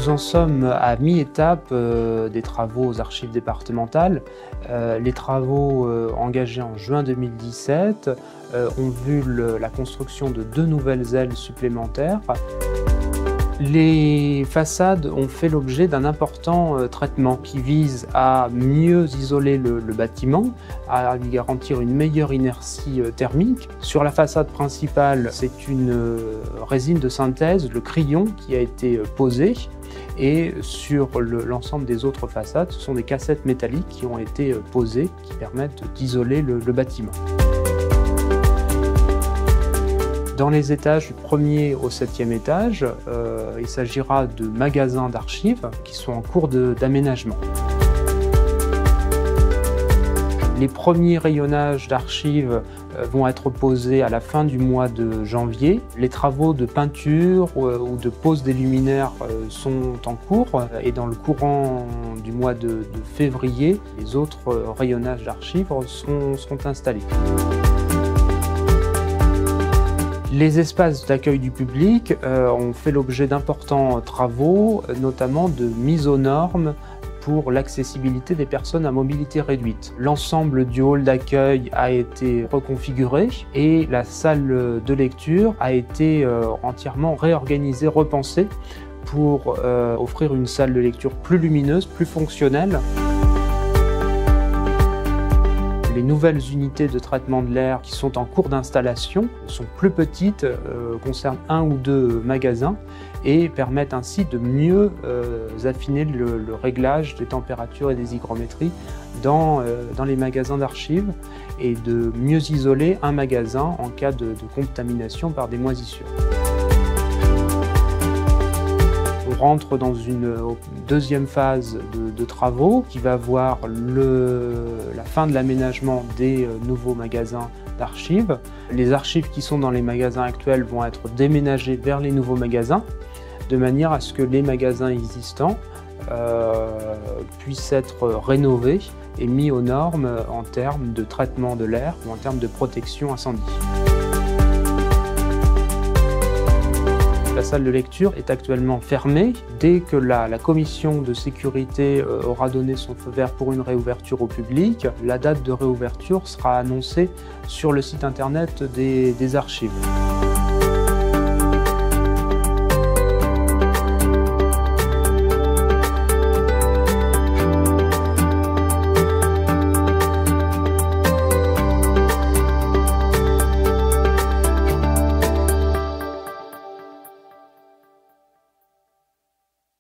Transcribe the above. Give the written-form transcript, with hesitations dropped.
Nous en sommes à mi-étape des travaux aux archives départementales. Les travaux engagés en juin 2017 ont vu la construction de 2 nouvelles ailes supplémentaires. Les façades ont fait l'objet d'un important traitement qui vise à mieux isoler le bâtiment, à lui garantir une meilleure inertie thermique. Sur la façade principale, c'est une résine de synthèse, le crayon, qui a été posé. Et sur l'ensemble des autres façades, ce sont des cassettes métalliques qui ont été posées, qui permettent d'isoler le bâtiment. Dans les étages du 1er au 7e étage, il s'agira de magasins d'archives qui sont en cours d'aménagement. Les premiers rayonnages d'archives vont être posés à la fin du mois de janvier. Les travaux de peinture ou de pose des luminaires sont en cours et dans le courant du mois de février, les autres rayonnages d'archives seront installés. Les espaces d'accueil du public ont fait l'objet d'importants travaux, notamment de mise aux normes pour l'accessibilité des personnes à mobilité réduite. L'ensemble du hall d'accueil a été reconfiguré et la salle de lecture a été entièrement réorganisée, repensée pour offrir une salle de lecture plus lumineuse, plus fonctionnelle. Les nouvelles unités de traitement de l'air qui sont en cours d'installation sont plus petites, concernent 1 ou 2 magasins et permettent ainsi de mieux affiner le réglage des températures et des hygrométries dans les magasins d'archives et de mieux isoler un magasin en cas de contamination par des moisissures. On rentre dans une deuxième phase de travaux qui va voir la fin de l'aménagement des nouveaux magasins d'archives. Les archives qui sont dans les magasins actuels vont être déménagées vers les nouveaux magasins de manière à ce que les magasins existants puissent être rénovés et mis aux normes en termes de traitement de l'air ou en termes de protection incendie. La salle de lecture est actuellement fermée. Dès que la commission de sécurité aura donné son feu vert pour une réouverture au public, la date de réouverture sera annoncée sur le site internet des archives.